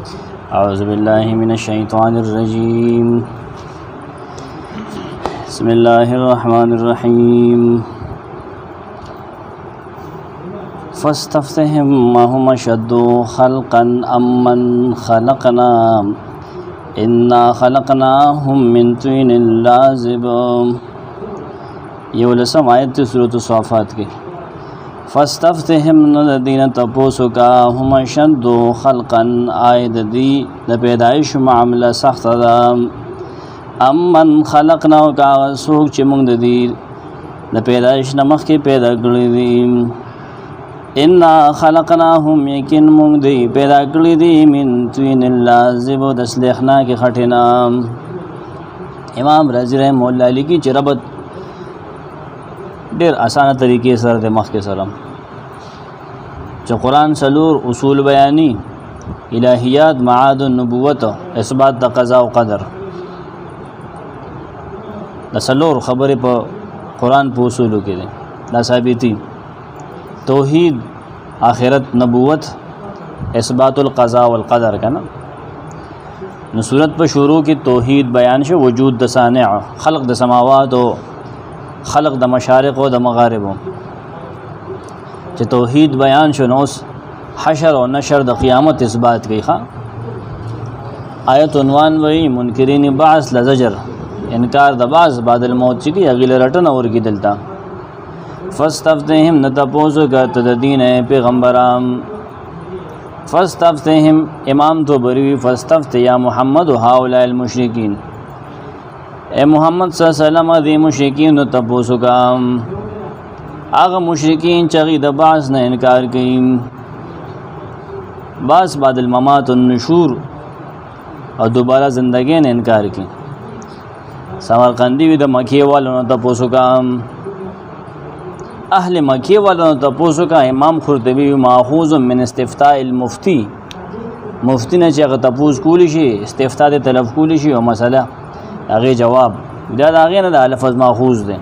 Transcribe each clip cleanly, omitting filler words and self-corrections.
أعوذ بالله من الشيطان الرجيم بسم الله الرحمن الرحيم فاستفتهم هم أشد خلقا أمن خلقنا إنا خلقناهم من طين لازب. یولسم آیت سورۃ الصافات کی فاستفتهم الذين تپوسو کا هم اشد خلقا آید دی د پیدائش معاملہ سخت دا امن خلقنا کا سوک چې موږ د دې د پیدائش نمخ کې پیدا کړی دي ان خلقناهم یقین موږ دی پیدا کړی دي من طین لازب د سلیخنا کې خټینا. امام رازی رحمه الله لیکي چې ربط ډیر اسانه طریقې سره د مخ کې سره چې قرآن سلور اصول بیانی الہیات معاد النبوت اثبات د قضا او قدر د سلور خبرې په قرآن په اصولو کې دي دا ثابتي توحید آخرت نبوت اثبات القضا والقدر کنه. نو صورت په شروع کې توحید بیان شو وجود د صانع خلق د سماوات او خلق د مشارق او د مغارب چې توحید بیان شو نو حشر او نشر د قیامت اثبات کوي. آیت عنوان وی منکرین بعث لزجر انکار د بعث بعد الموت چې کی اغیل رټن اور کی دلتا فاستفتهم نتپوسو کا تدین پیغمبرام فاستفتهم امام تو بری فاستفت یا محمد هؤلاء المشرکین اے محمد صلی اللہ علیہ وسلم دی مشرکین نو تپوسو کا آغا مشرکین چغی د بعث نه انکار کئی بعث بعد الممات النشور اور دوبارہ زندگی نے انکار کی. سمرقندی وی د مکی والوں نو تپوسو کا اہل مکی والوں نو تپوسو کا امام قرطبی ماخوذ من استفتاء المفتی مفتی نه چې هغه تپوس کولی شي استفتاء د طلب کولی شي او مسله هغه جواب دا هغه نه د لفظ ماخوذ دی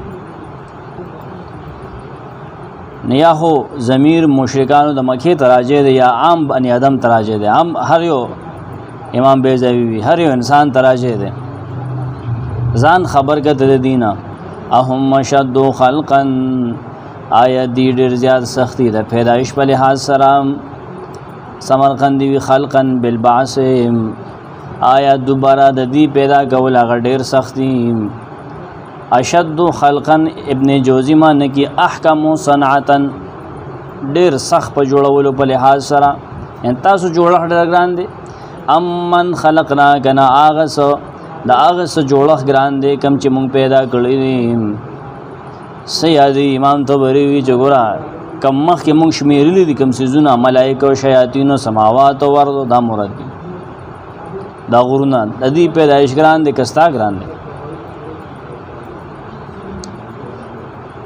نه یا خو ضمیر مشرکانو د مکی تراجه دی یا عام بنی آدم تراجه دی عام هر یو امام بیضاوی وی هر یو انسان تراجه دی ځان خبر کته د دینه اهم شد خلقا آیا دی ډیر زیات سختی د پیدایش په لحاظ سره سمرقندی وی خلقا بالبعث آیا دوباره د دې پیدا کول هغه ډیر سختی اشد خلقا ابن جوزی معنی کی احکم صنعتا ډیر سخت په جوړولو په لحاظ سره ان تاسو جوړه ډیر ګران دي امن خلقنا کنا اغس د اغس جوړه ګران دي کم چې مونږ پیدا کړی دي سیادی امام طبری وی جوړه کم مخ کې مونږ شمیرلی دي کم سيزونه ملائکه او شیاطین او سماوات او ارض دا مراد دي دا غرونه د دې پیدایش ګران دي کستا ګران دي.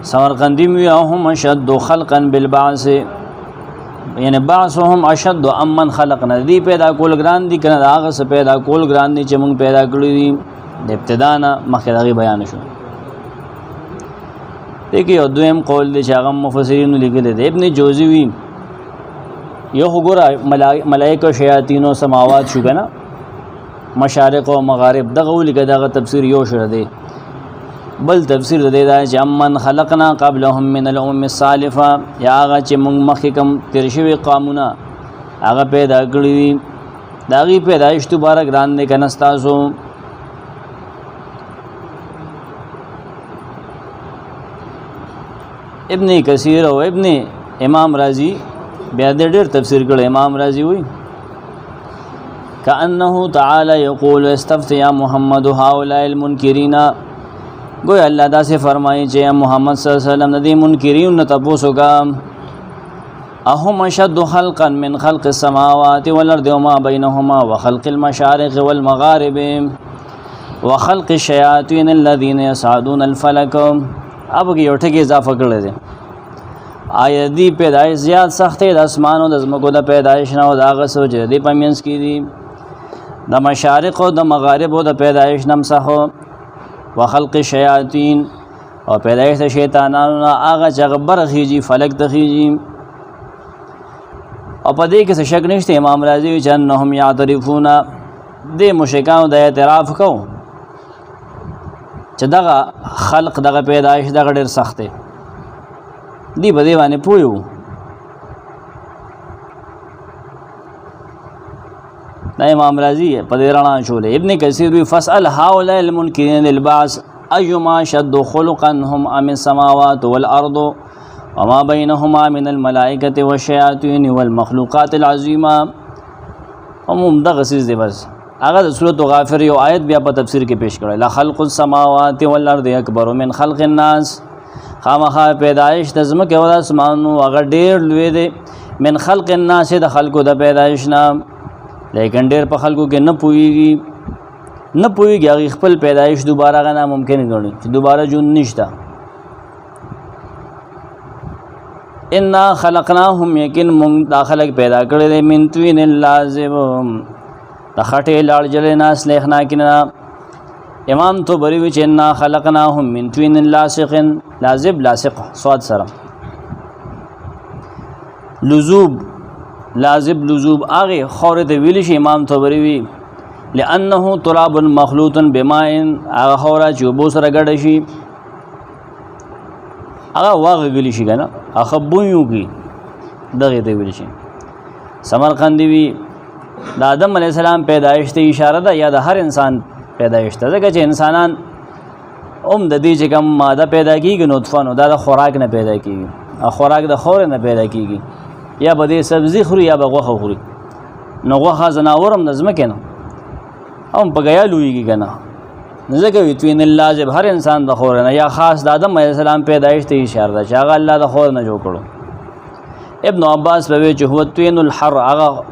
سمرقندی وی هم اشد خلقا بالبعث یعنی بعثهم اشد امن خلقنا دی پیدا کول ګران دي کنه هغه څه پیدا کول ګران دي چې موږ پیدا کړی دي د ابتدا نه مخکې دغه بیان شو. دیکھئ یو دویم قول دی چې هغه مفسرین لیکل دي ابن جوزی وی یو وګوره ملائکه شیاطین او سماوات شو کنه مشارق او مغارب دغه ولګه دغه تفسیر یو شره دی. بل تفسیر د دې دا چې امن خلقنا قبلهم من الامم السالفه یا هغه چې موږ مخکې کوم تیر شوي قومونه هغه پیدا کړي دي د هغې پیدایش دوباره ګران دی که نه ستاسو. ابن کثیر او ابن امام رازی بیا د ډېر تفسیر کړی. امام رازی وی کأنه تعالی یقول استفت یا محمد هؤلاء المنکرین گویا اللہ دا سے فرمائی چې محمد صلی اللہ علیہ وسلم ندی منکرین نتپوسو کا اهم اشد خلقا من خلق السماوات والارض وما بینهما وخلق المشارق والمغارب وخلق الشیاطین الذین یصعدون الفلک. اب یو ټکی اضافه کړی دی آیا دی پیدایش زیات سخت دی د اسمانو د ځمکو د پیدایش نه او د هغه څه چې دی په منځ کې دي د مشارق او د مغارب او د پیدایش نم سخو وخلق الشیاطین او پیدایش د شیطانانو نه هغه چې هغه برخیږي فلک ته خیږي او په دې کې څه شک نشته امام رازی چې انهم یعترفون دې مشرکانو د اعتراف کو چې دغه خلق دغه پیدایش دغه ډېر سخت دی دی په دې باندې پوهیو دا امام رازی په دې رڼا شولې ابن کثیر وی فاسأل هؤلاء المنکرین للبعث ايما شد خلقا هم ام السماوات والارض وما بينهما من الملائكه والشياطين والمخلوقات العظيمه هم دغه سیز دی بس هغه د سورۃ غافر یو آیت بیا په تفسیر کې پیش کړل لا خلق السماوات والارض اکبر من خلق الناس خامخا پیدایش د زمکه او اسمانو هغه ډیر لوی دی من خلق الناس د خلقو د پیدایش نه لیکن ډیر په خلقو کې نه پويږي هغه خپل پیدایش دوباره غنا ممکن غني چې دوباره جون نشته ان خلقناهم یقین من داخلك پیدا کړل من توین لازم د خټې لاړ جلې ناس لیکنا کنا امام تو بری وچ ان خلقناهم من توین لاسق لازب لاصق صاد سره لزوب لازب لزوب اغه خوره د ویل شي امام تو بری وی لانه تراب مخلوط بماء اغه خوره چې بو سره ګډ شي اغه واغه ویل شي کنه اخ بویو کی دغه دی ویل شي سمرقندی وی د آدم علیہ السلام پیدایش ته اشاره ده یا د هر انسان پیدایش ته ځکه چې انسانان د دې چې کوم ماده پیدا کیږي نطفه نو دا د خوراک نه پیدا کیږي خوراک د خور نه پیدا کیږي یا به د سبزی خوري یا به غوښه خوري نو غوښه زناورم نظم کنه هم په غیا لویږي کنه ځکه وی توین لازم هر انسان د خور نه یا خاص د آدم علیہ السلام پیدایش ته اشاره ده چې هغه الله د خور نه جوړ کړو ابن عباس په وی چې هو توین الحر هغه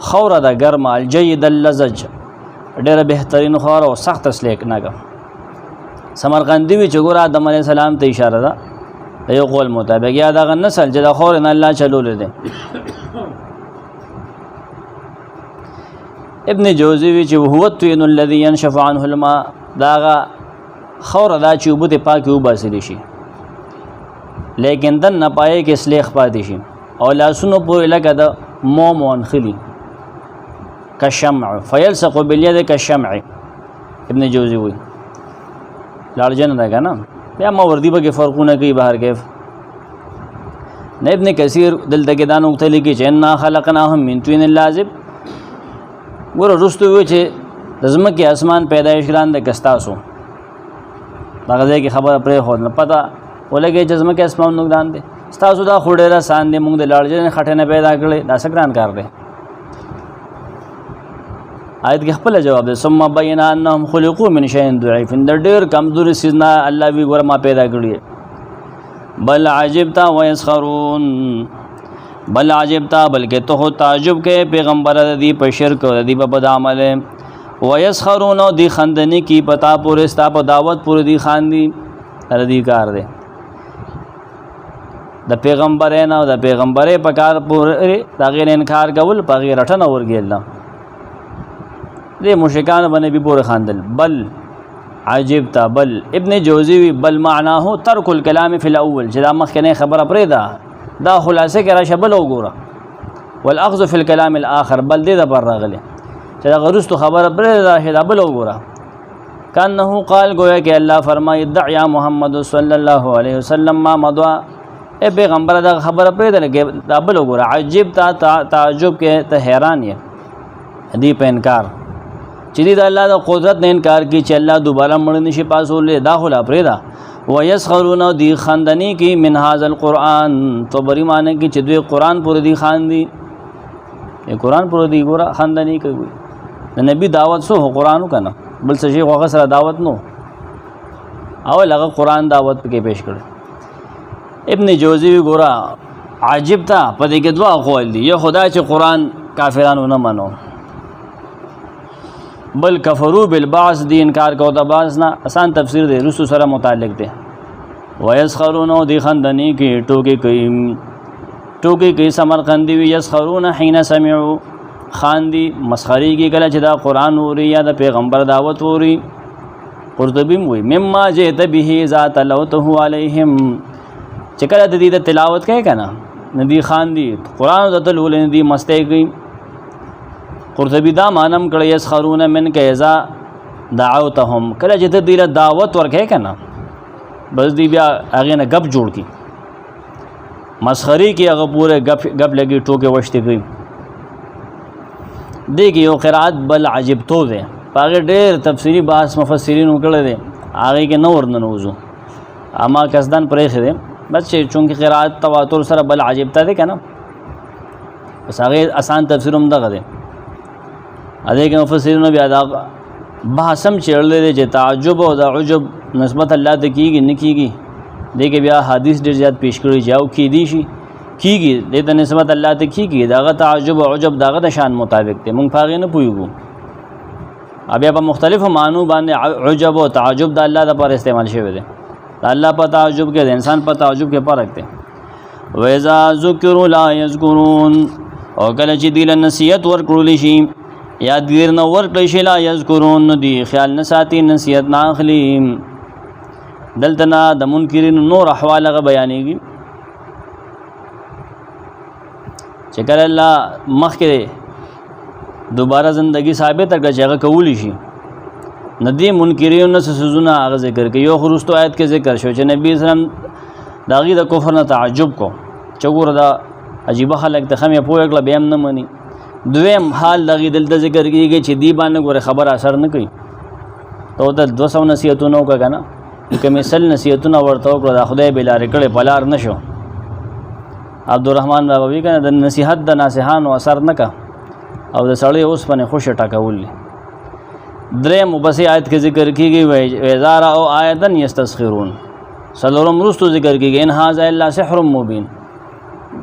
خوره د ګرم الجید اللزج ډېر بهترین خوره او سخت سلیک نه سمرقندی وی چې ګور آدم علیہ السلام ته اشاره ده یو قول مطابق یا دغه نسل چې د خور نه الله چلول دي ابن جوزی وی چې هو الطين الذي ينشف عنه الماء داغه خوره دا چې وبته پاکي وباسل شي لیکن دن نه پای کې سلیخ پاتې شي او لاسونو په لګه د مومون خلی كالشمع فيلصق باليد كالشمع ابن جوزی وی لارجن دا کنه بیا موردی به فرقونه کوي بهر کیف نه ابن کثیر دلته کې دا نقطه لیکي چې ان خلقناهم من طين لازب ګور رستو وی چې زمکه اسمان پیدایش ګران د کستاسو هغه ځای کې خبره پرې خو نه پتا ولګي چې زمکه اسمان نقدان دي ستاسو دا خوډه سان دي موږ د لارجن خټنه پیدا کړل دا سګران کار دی آیت کې خپل جواب ده ثم بینا انهم خلقوا من شيء ضعيف د ډېر کمزوري سيزنا الله وی ګور ما پیدا کړی بل عجبتا ويسخرون بل عجبتا بلکې ته تعجب کې پیغمبر دی په شرک دی په بد عمل ويسخرون دی خندنی کی پتا پورې ستا په دعوت پورې دی خاندي ردی کار دی د پیغمبرانو د پیغمبري په کار پورې دغه انکار کول په غیر رټنه ورګیل دې مشرکان باندې به پورې خاندل بل عجبتا بل ابن جوزی بل معناه ترک الكلام في الاول چې دا مخکنه خبره پرې ده دا خلاصه کې راشه بل وګوره والاخذ في الكلام الاخر بل دې د پر راغله چې دا غرستو خبره پرې ده راشه دا بل وګوره کانه قال گویا کې الله فرمایي دعیا محمد صلی الله علیه وسلم ما مضى اے پیغمبر دا خبره پرې ده دا بل وګوره عجبتا تعجب کې ته حیران یې دې په انکار چې د الله د قدرت نه انکار کی چې الله دوباره مړ نشي پاسولې دا خلا پرېدا ويسخرون دی خندنی کی من هاذا القران تو بری معنی کی چې دوی قران پر دی خاندي ای قران پر دی ګور خندنی کوي د نبی دعوت سو قرانو کنه بل څه شي هغه سره دعوت نو او لغه قران دعوت کې پیش کړ ابن جوزی ګورا عجب تا په دې کې دوا قول دي یو خدای چې قران کافرانو نه منو بل کفرو بالبعث دی انکار کو د بعث نه آسان تفسیر دی رسو سره متعلق دی ويسخرون دی خندنی کی ټوکی کی سمرقندی وی یسخرون حين سمعوا خاندی مسخری کی کله چې دا قران اوري یا د پیغمبر دعوت اوري قرطبی وی مما جئت به ذات لوته علیهم چې کله د دې تلاوت کوي کنه ندی خاندي، قرآن د تلول ندی مستی کوي. قرطبي دا مانم کړی یسخرون منک اذا دعوتهم، کله چې ته دوی له دعوت ورکې که نه بس دی بیا هغې نه ګپ جوړ کړي، مسخري کې هغه پورې ګپ لګي ټوکې وشتې کوي. دې کې یو قرات بل عجبتو دی، په هغې ډېر تفصیلي بحث مفسرینو کړی دی، هغې کې نه ورننوځو، اما قصدن پرېښی دی بس چې چونکې قرات تواتر سره بل عجبته دی که نه، بس هغې اسان تفسیر هم دغه دی. هغې کې مفسرینو بیا دا بحث هم چیړلی دی چې تعجب او د عجب نسبت الله ته کېږي نه کېږي. دې کې بیا حدیث ډېر زیات پیش کړي چې او کېدی شي کېږي، دې ته نسبت الله ته کېږي، د هغه تعجب او عجب د هغه د شان مطابق دی، موږ په هغې نه پوهېږو. بیا په مختلفو معنو باندې عجب او تعجب د الله دپاره استعمال شوی دی. د الله په تعجب کې د انسان په تعجب کې فرق دی. وإذا ذکروا لا یذکرون، او کله چې دوی له نصیحت ورکړلی شي یا دیر نه ورکړی شي لا یذکرون، نو دوی خیال نه ساتي، نصیحت نه اخلي. دلته نه د منکرینو نور احوال هغه بیانېږي چې کله الله مخکې دوباره زندگی ثابته کړه چې هغه کولی شي، نه دې منکرینو نه څه څیزونه هغه ذکر کوي. یو خو وروستو آیت کې ذکر شو چې نبي اسلام د هغې د کفر نه تعجب کو چې ګوره دا عجیبه خلک ته خم یې پوه کړه بیا هم نه مني. دویم حال د هغې دلته ذکر کېږي چې دې باندې ګوره خبر اثر نه کوي. ته ورته 200 نصیحتونه وکړه که نه، که مې 100 نصیحتونه ورته وکړه دا خدای بې لارې کړی په لار نه شو. عبدالرحمن بابا وایي که نه د نصیحت د ناصحانو اثر نه که او د سړی اوسپنې خوشې ټکول دي. دریم وبسې آیت کې ذکر کېږي وإذا رأوا آیة یستسخرون. څلورم وروستو ذکر کېږي ان هذا الا سحر مبین.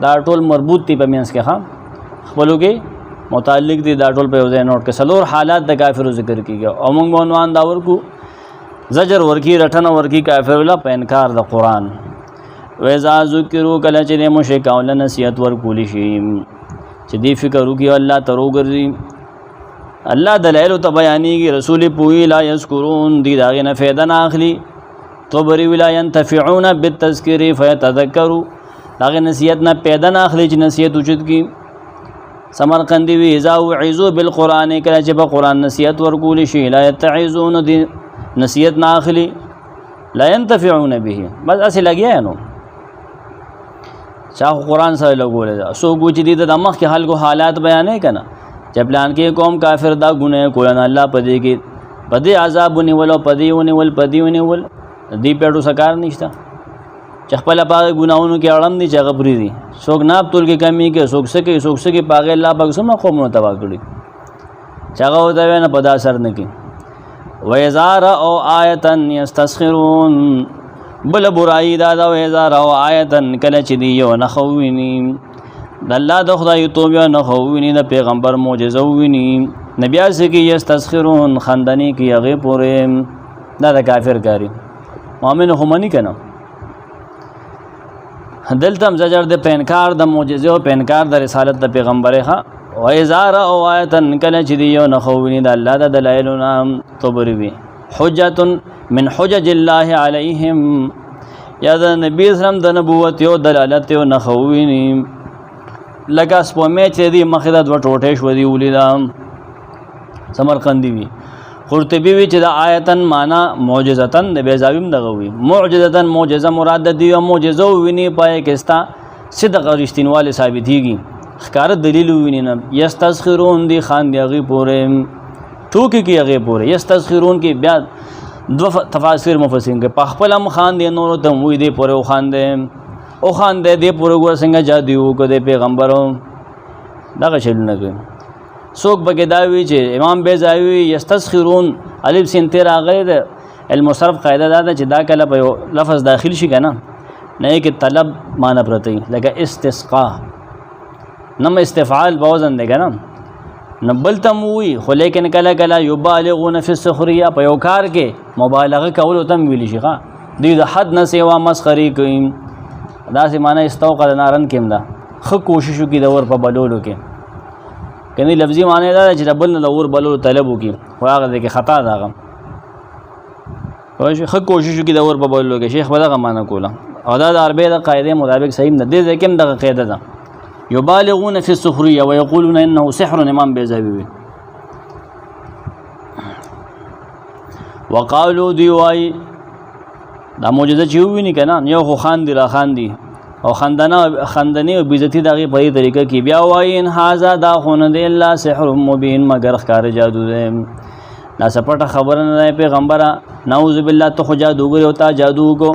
دا ټول مربوط دي په منځ کې، ښه خپلو کې متعلق دي، دا ټول په یو ځای نوټ کې. څلور حالات د کافرو ذکر کېږي او موږ به عنوان دا ورکو زجر ورکی رټنه ورکی کافر الله په انکار د قرآن. وإذا ذکروا، کله چې د مشرکانو له نصیحت ورکولی شي چې دی فکر وکړي الله ته وګرځي، الله دلایلو ته بیانېږي، رسول پوهي لا یذکرون، دی د هغې نه فایده نه اخلي. طبري وی لا ینتفعون بالتذکر فیتذکروا، د هغې نصیحت نه پیدا نه اخلي چې نصیحت اوچت کړي. سمرقندي وی اذا وعظوا بالقرآن، کله چې په قرآن نصیحت ورکولی شي لا یتعظون، دی نصیحت نه اخلي، لا ينتفعون به، بس اسې لګیا نو چا قرآن سره لګولی ده. څوک و چې دې ته د مخکې خلکو حالات بیانوي که نه چې پلان کې قوم کافر دا ګناه کوله نه الله په دې کې په دې عذاب ونیول او په دې ونیول په دې ونیول، دې پیټو څه کار نشته چې خپله په هغې ګناهونو کې اړم دي چې هغه پرېږدي. څوک ناب تول کې کمي کوي، څوک څه کوي، څوک څه کوي، په هغې الله پاک څومره قومونه تباه کړي چې هغه ورته وایي نه په دا اثر نه کوي. وإذا رأوا آیة یستسخرون، بل برائی دا دا وإذا رأوا آیة، کله چې دی یو نښه وویني د الله د خدای توب یو نښه وویني د پیغمبر معجزه وویني، نو بیا څه کوي یستسخرون، خندنې کوي هغې پورې. دا د کافر کاري، مؤمن خو مني که نه. دلته هم زجر د په انکار د معجزې او په انکار د رسالت د پیغمبرې. ښه وإذا رأوا آیة، کله چې دی یو نښه وویني د الله د دلایلو نه، طبري وي حجة من حجج الله علیهم، یا د نبی اسلام د نبوت یو دلالت یو نښه وویني لکه سپومې چې دی مخې ته 2 ټوټې شوه دي ولیده. سمرقندي وي قرطبي وي چې د آیتن معنا معجزتن، د بیضاوي هم دغه وي معجزتن، معجزه مراد د دی او معجزه وویني پای کې ستا صدق او رښتینوالی ثابتېږي، ښکاره دلیل وویني نه. یستسخرون، دی خاندي هغې پورې، ټوکې کوي هغې پورې. یستسخرون کې بیا 2 تفاسیر مفسرین کې په خپل هم خاندي، نورو ته هم وایي دی پورې وخاندې دی پورې ګوره څنګه جادو وکړو د پیغمبرو، دغه شیلونه کوي. څوک پکې دا وایي چې امام بیضاوي یستسخرون الف سین ته راغلی د علم صرف قاعده دا ده چې دا کله په یو لفظ داخل شي که نه نه یې کې طلب معنی پرته وي، لکه استسقا نم استفعال په وزن دی که نه، نه بل ته م ووایي، خو لیکن کله کله یبالغون فی السخریه، په یو کار کې مبالغه کولو ته هم ویلی شي. ښه دوی د حد نه سیوا مسخري کوي، داسې معنی استوقد نارن کې هم ده، ښه کوشش وکړي د اور په بلولو کې. کنی لفظي معنی دا ده چې د بل نه د اور بلولو طلب وکړي، خو هغه دی کې خطا ده، هغه ښه کوشش وکړي د اور په بلولو کې. شیخ به دغه معنی کوله او دا د عربی د قاعدې مطابق صحیح نه دی ځکه هم دغه قاعده ده یبالغون فی السخریه ویقولون انه سحر امام بیضاوی وی وقالو دی وای دا معجزه چې ویني کنه یو خو خاندي را خاندي او خندنه او بیزتی دغه په طریقه کې بیا وای ان هاذا دا خون دی الا سحر مبین مگر ښکار جادو دی دا سپټه خبره نه پیغمبره نعوذ بالله ته خو جادوګر او تا جادو کو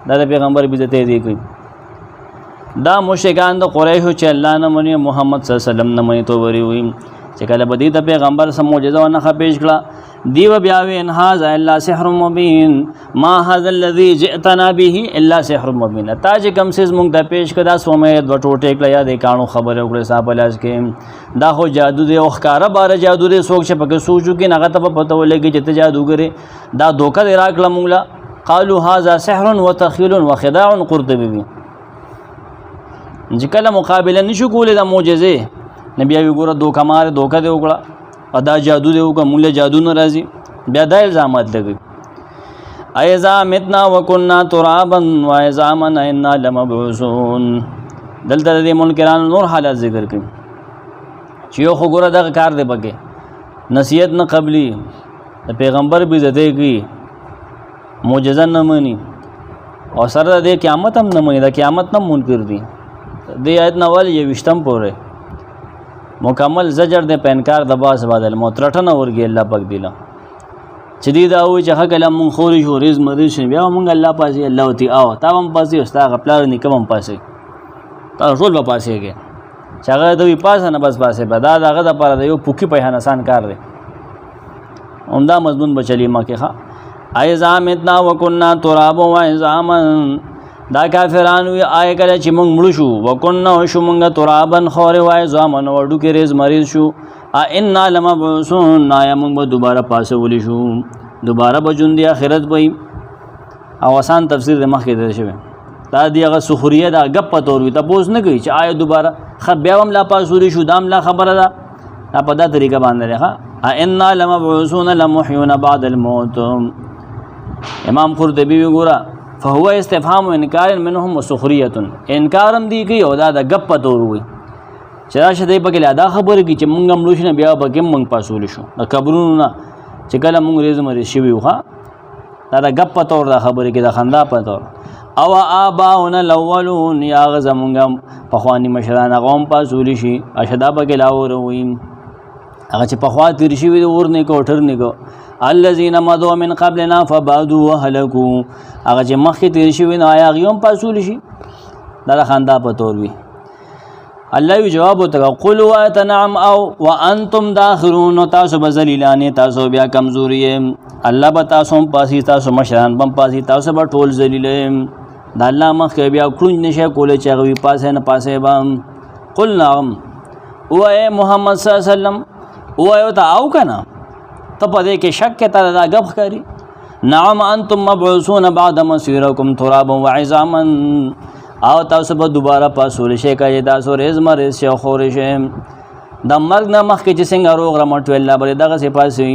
دا پیغمبر بیزتی دی کوي دا مشرکان د قریش چې الله نه مني محمد صلی الله علیه وسلم نه مني تو وری وي چې کله بدی ته پیغمبر سم معجزه ونه پیش کړه دیو بیا وی ان هاذا الا سحر مبین ما هذا الذي جئتنا به الا سحر مبین تا چې کوم سیز مونږ ته پیش کړه سومه د ټوټه کړه یا د کانو خبره وکړه صاحب لاس کې دا خو جادو دی او ښکارا بار جادو دی سوچ پکې سوچو کې نغه ته پته ولګي چې ته جادوګره دا دوکه دی راکړه مونږ قالوا هذا سحر وتخيل وخداع قرطبي چې کله مقابله نشو کولای د معجزې نبی وی ګوره دوکه مار دوکه دی وکړه ادا جادو دی وکړه مونږ له جادو نه راځي بیا دا الزامات لګي ايذا متنا وكنا ترابا واذا من انا لمبعوثون دلته د منکرانو نور حالات ذکر کړي چې یو خو ګوره دغه کار دی پکې نصیحت نه قبلی د پیغمبر به عزت کوي معجزه نه مني او سره د قیامت هم نه مني د قیامت نه منکر دي د آیت نوال یې وشتم پوره مکمل زجر د پینکار د باس بدل موترټنه ورګي الله پاک دیلا چې دی دا و چې حق لم خوري شو رز مریض شي بیا مونږ الله پاسي الله تی او تا هم پاسي استاد خپل نکم هم پاسي تا ټول په پاسي کې چې هغه د وی پاسه نه بس پاسي بدا دغه د پر د یو پوکي په آسان کار دی عمدہ مضمون بچلی ما کې ښا ایذا متنا وکنا تراب و ایزامن دا کافران وی آی کله چې مونږ مړ شو وکنا شو مونږ ترابن خور وای زامن وډو کې رز مریض شو ان لمبعوثون یا مونږ به دوباره پاسه ولې شو دوباره به ژوند دی آخرت به او آسان تفسیر د مخکې در شوی دا دی هغه سخریه دا غپ تور وي تاسو نه کوي چې آیا دوباره بیا هم لا پاسه ولې شو دام لا خبره ده په دا طریقه باندې ښه ان لمبعوثون لمحيون بعد الموت امام قرطبي وګوره فهو استفهام انکار منهم وسخریه انکارم دی کوي او دا د غپ تور وي چې راشه دی پکې لادا خبره کی چې مونږ ملوش نه بیا پکې مونږ پاسول شو د قبرونو نه چې کله مونږ ریز مری شوی وخا دا د غپ تور د خبره کې د خندا په تور او اباون الاولون یا غزمونږ په خواني مشران غوم پاسول شي اشدا پکې لاور وي هغه چې په خوا تیر شي ور نه کو ټر نه کو الذين مضوا من قبلنا فبعدوا وهلكوا هغه چې مخکې تیر شي نه آیا غيوم پاسول شي دا خندا په تور وي الله وی جواب وتو قل واتنعم او وانتم داخرون تاسو بذلیلانه تاسو بیا کمزوري الله به تاسو پاسي تاسو مشران بم پاسي تاسو به ټول ذلیل د الله مخ بیا کړون نشه کولای چې غوي پاسه نه پاسه بم قل نعم او اے محمد صلی الله علیه وسلم او یو تا او کنه ته په دې کې شک کې تا دا غب خاري نعم انتم مبعوثون بعد مسيركم ترابا وعظاما او تاسو به دوباره پاسول شي کوي تاسو ریز مریض شي خور شي د مرګ نه مخکې چې څنګه روغ رمټ الله بل دغه سپاسي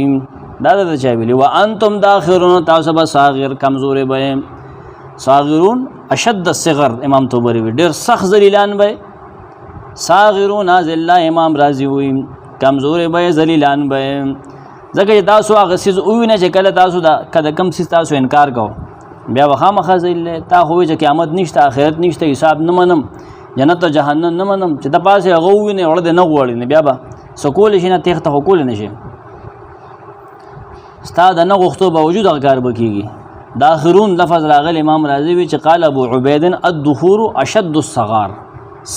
دا د چا ویلي وانتم داخرون تاسو به صاغر کمزوري به صاغرون اشد الصغر امام طبري ډېر سخت ذلیلان به صاغرون ذل امام رازي وي کمزوري به ذلیلان به ځکه تاسو هغه سیز اوینه چې کله تاسو دا کله کم سیز تاسو انکار کوو بیا وخامخه ذل تا خو چې قیامت نشته آخرت نشته حساب نه منم جنت او جهنم نه منم چې د پاسه غوینه ورته نه غوړي نه بیا به سکول شي نه تخته کول نشي استاد نه غوښتو به وجود کار بکیږي داخرون لفظ راغل امام رازي وی چې قال ابو عبید الدخور اشد الصغار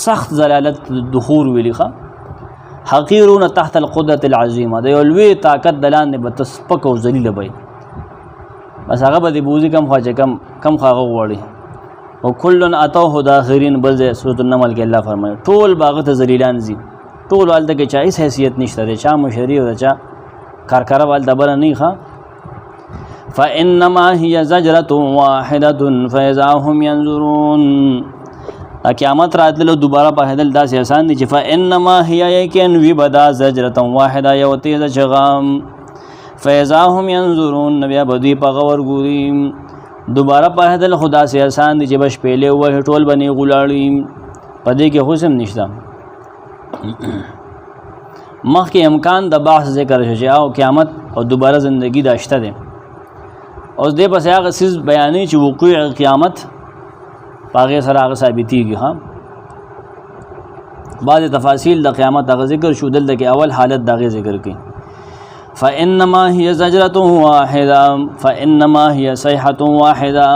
سخت زلالت الدخور ویلیخه حقیرون تحت القدرة العظیمه د یو لوی طاقت دلان به تسپک او ذلیل به بس هغه به د بوزي کم خواجه کم خاغه غوړي او کلن اتوه داخرین بل سورۃ النمل کې الله فرمایي ټول باغ ته ذلیلان زی ټول والده کې چا هیڅ حیثیت نشته د چا مشری او چا کارکره وال دبر نه ښه فانما هي زجره واحده فاذا هم ينظرون قیامت راتلو دوباره په هدل داسې آسان دي چې فانما هي یکن وی بدا زجره واحده یو تیز چغام فاذا هم ينظرون نبي بدی په غور ګوري دوباره پاهېدل خو داسې آسان دي چې به شپېلې ووهې ټول به نیغ ولاړي، په دې کې حسن نشته. مخکې امکان د بحث ذکر شو چې او قیامت او دوباره زندگی دا شته دی. اوس دې پسې هغه څیز بیانوي چې وقوع قیامت په هغې سره هغه ثابتېږي. ها بعضې تفاصیل د قیامت هغه ذکر شو، دلته کې اول حالت د هغې ذکر کوي. فإنما هي زجرة واحدة فإنما هي صيحة واحدة.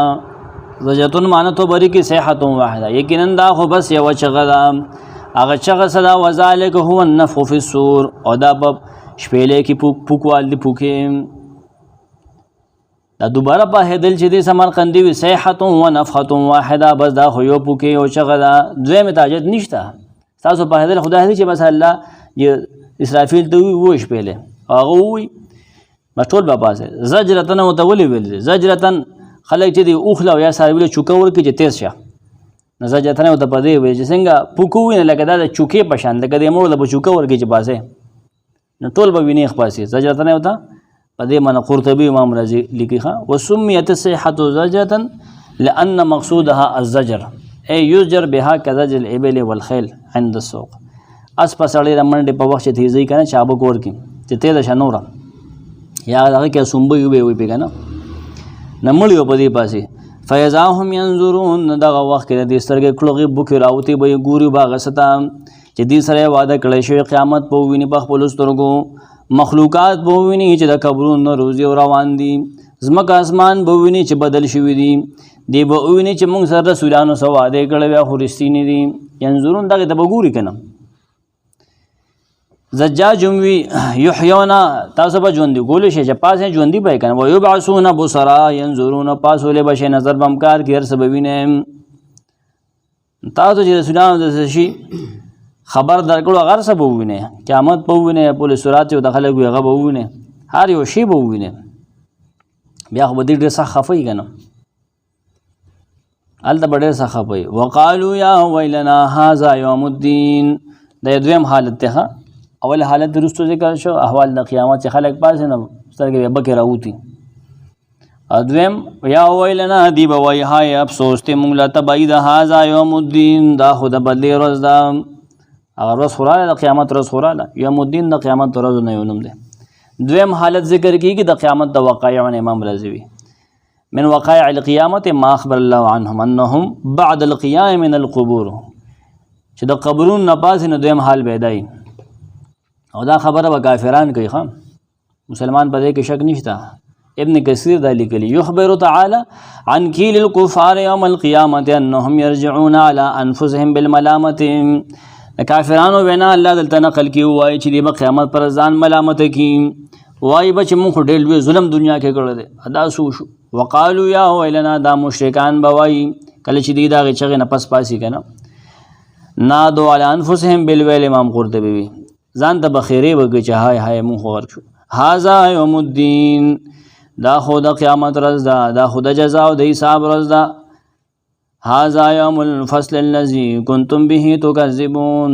زجرة معنی تو بری کی صيحة واحدة، یقینا دا خو بس یوه چغه ده، هغه چغه څه ده؟ وذلک هو النفخ فی الصور، او دا په شپېلې کې پوکوال دي پوکې. دا دوباره پاهېدل چې دې سمرقندي وي صيحة ونفخة واحدة، بس دا خو یو پوکې یو چغه ده، دویمې تاجت نشته. ستاسو پاهېدل خدای دی چې بس الله اسرافیل ته ووایي شپېلې، هغه ووایي بس ټول به پاسې. زجرتن ورته ولې ویل دي؟ زجرتن خلک چې دي اوخله او یا څاروي له چوکه ورکړي چې تیز شه، نو زجرتن ورته په دې وایي چې څنګه پوکه ووینه لکه دا د چوکې په شان، لکه دې مړو له به چوکه ورکړي چې پاسې، نو ټول به وینې خپاسي. زجرتن ورته په دې معنی قرطبي امام رازي لیکي. وسميت الصيحة زجرة لأن مقصودها الزجر ای یزجر بها کزجر الابل والخیل عند السوق. اس په سړی د منډې په وخت چې تیزی کنه چابک ورکړي چې تیزه شه نوره، یا هغه کې سنبوی وبې وي پې که نه نه مړي و په دې پاسې. فاذا هم ينظرون، دغه وخت کې د دې سترګې کړوغې بوکې راوتې به یې ګوري به هغه څه ته چې دې سره یې واده کړی شوی قیامت به وویني په خپلو سترګو، مخلوقات به وویني چې د قبرونو روزي او روان دي، ځمکه اسمان به وویني چې بدل شوي دي، دی به وویني چې موږ سره رسولانو څه وعدې کړی وي خو رښتینې دي. ینظرون دغې ته به ګوري که نه. زجاج هم وي یحیونا، تاسو به ژوندي کولی شئ چې پاسې ژوندي به یې که نه. ویبعثون بصرا ینظرون، پاسولی به شئ نظر به هم کار کړي، هر څه به وینئ. تاسو چې رسولانو د څه شي خبر درکړو هغه هر څه به ووینئ، قیامت به ووینئ، پل صراط یو د خلک وي هغه به ووینئ، هر یو شی به ووینئ. بیا خو به دې ډېر سخت خفه وي که نه، هلته به ډېر سخت خفه وي. وقالو یا ویلنا هذا یوم الدین، دا دویم حالت دی. ښه اول حالت وروستو ذکر شو، احوال د قیامت چې خلک پاسې نه سترګې به بکې راوتي. دویم یا ویلنا دی به وایي های افسوس دی موږ له تبعید هذا یوم الدین، دا خو د بدلې ورځ ده. هغه ورځ خو راغله، د قیامت ورځ خو راغله، یوم الدین د قیامت ورځو نه یو نوم دی. دویم حالت ذکر کېږي د قیامت د وقایعونه. امام رازي وي من وقایع القیامت ما اخبر الله عنهم انهم بعد القیام من القبور، چې د قبرونو نه پاسې نه دویم حال پیدایي، او دا خبره به کافران کوي. ښه مسلمان په دې کې شک نشته. ابن کثیر دا لیکلي یخبر تعالی عن کیل الکفار یوم القیامت انهم یرجعون علی انفسهم بالملامت. کافرانو وینا الله دلته نقل کی وایي چې دی به قیامت پر ځان ملامت کی، وایي به چې موږ خو ډېر لوی ظلم دنیا کې کړی دی، ادا سو شو. وقالو یا ویلنا، دا مشرکان به وایي کله چې دی د هغې چغې نه پس پاسي که نه. نادو علی انفسهم بالویل، امام قرطبي وي ځان ته به خیرې وکړي چې های های مونږ خو غرق شو. هذا یوم الدین، دا خو د قیامت ورځ ده، دا خو د جزا او د حساب ورځ ده. هذا یوم الفصل الذي کنتم به تکذبون،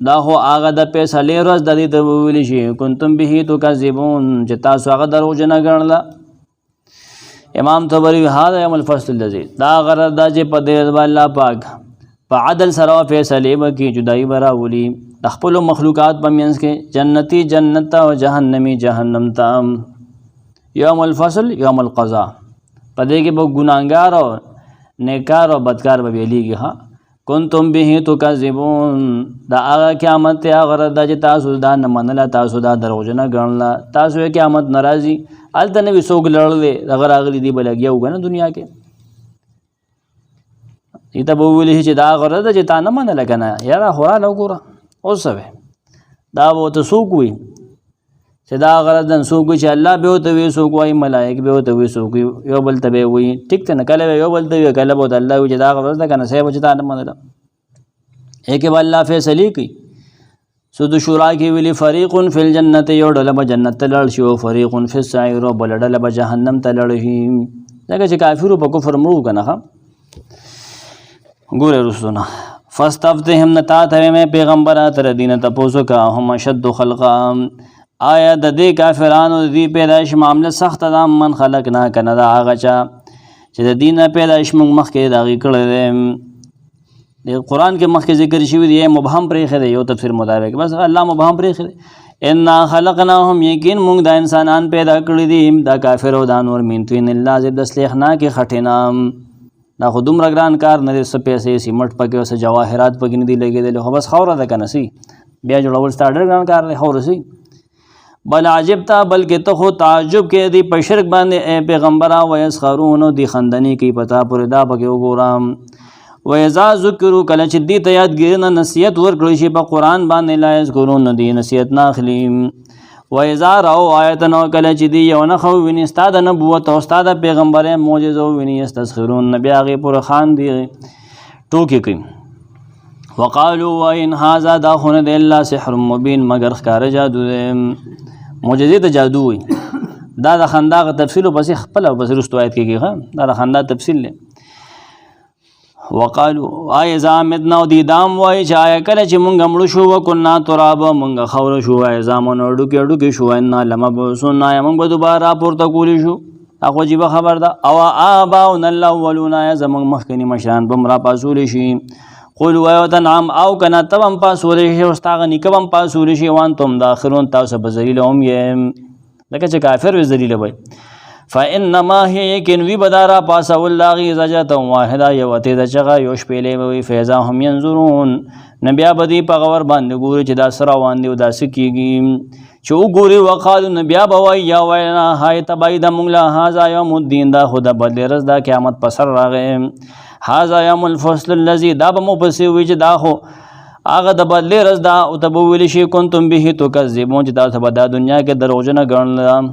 دا خو هغه د فیصلې ورځ د دې ته وویلی شي کنتم به تکذبون چې تاسو هغه دروغجنه ګڼله. امام طبري هذا یوم الفصل الذي، دا غرض دا چې په دې ورځ الله پاک په عدل سره فیصلې وکړي، جدایي به راولي د خپلو مخلوقات په منځ کې، جنتي جنت ته او جهنمي جهنم ته. یوم الفصل یوم القضاء، په دې کې به ګناهګار او نیکار او بدکار به بیلیږي. ها کنتم به تکذبون، دا هغه قیامت ته هغه ورځ ده چې تاسو دا نه منله، تاسو دا دروغجنه ګڼله، تاسو یې قیامت نه راځي. هلته نه وي څوک لړلی، دغه راغلي دي به لګیا وو که نه دنیا کې. دې ته به وویلی چې دا هغه ورځ ده چې تا نه منله که نه، یاره خو راله وګوره اوس څه وی. دا به ورته څوک وي چې دا هغه ورځ ده، څوک وي چې الله به ورته وي، څوک وایي ملایک به ورته وي، څوک یو بل ته به وایي. ټیک ته نه، کله به یو بل ته وي، کله به ورته الله وي چې دا هغه ورځ ده که نه صحیح به چې تا نه منله. ایکې به الله فیصلې کوي. سورۃ شورا کې ویلي فریق فی الجنت، یو ډله به جنت ته لاړ شي، او فریق فی السعیر، او بله ډله به جهنم ته لاړ شي، ځکه چې کافرو په کفر مړو که نه. ښه ګوره رسونه فاستفتهم، نتا ته مې پیغمبره تر دینه تپوسو که هم اشد خلقا، آیا د دې کافرانو د دې پیدایش معامله سخته ده؟ من خلقنا، که نه د هغه چا چې چې د دین پیدایش موږ مخکې د هغې کړی دی د قرآن کې مخکې ذکر شوي دی مبهم پرېښی دی یو تفسیر مطابق بس الله مبهم پرېښی دی انا خلقناهم یقین موږ دا انسانان پیدا کړي دي دا کافر او دا نور من طین لازم د سلیخناکې خټې نه دا خو دومره ګران کار نه دی څه پیسې سیمټ پکې او څه جواهرات پکې نه دي لګېدلي خو بس خاوره ده که نه سي بیا جوړول ستا ډېر ګران کار دی خاوره سي بل عجبته بلکې ته خو تعجب کې دی په شرک باندې ای پیغمبره ویسخرون دی خندنې کوي په تا پورې دا پکې وګورم ویزا ذکرو کله چې دې ته یادګیري نه نصیحت ورکړی شي په قرآن باندې لا یذکرون نه دی نصیحت نه اخلي ویزا راو آیتن او کله چې دی یو نښه وویني ستا د نبوت او ستا د پیغمبرۍ معجزه وویني یستسخرون نه بیا هغې پورې خاندي ټوکې کوي وقالو وان هذا دا خو نه دی الا سحر مبین مگر ښکاره جادو دی معجزې ته جادو وي دا د خندا غ تفصیل پسې خپله پسې وروستو آیت کې کېږي دا د خندا تفصیل دی وقالو آیا اذا متنا او دی دام وای چې آیا کله چې مونږ مړو شو وکنا تراب مونږ خاوره شو آیا زامن اډوکې شو ان لمبعوثون آیا مونږ به دوباره پورته کولی شو هغه عجیبه خبر ده او آباؤنا الاولون آیا زمونږ مخکني مشران به هم راپاڅولی شي قولوا وایو نعم او کنه ته به هم پاڅولی شي او ستا هغه نیکه به هم پاڅولی شي وانتم داخلون تاسو به ذلیله هم یې لکه چې کافر وي ذلیله وی فانما هي یقین وی بدارا پاسول لاغي زجته واحده یو ته د چغه یو شپېلې وی فیضا هم ينظرون نبیا بدی په غور باندې ګوري چې دا سره روان دی او دا سکیږي چې وګوري وقالو نبیا بوای یا وینا هاي تبای د مونږ له هاذا یوم الدین دا خدا بدل رز دا قیامت پر سر راغې هاذا یوم الفصل الذي دا به مو پسې وی چې دا خو هغه د بدل رز دا او تبویل شي کنتم به تکذبون چې تاسو به دا دنیا کې دروغجن ګڼل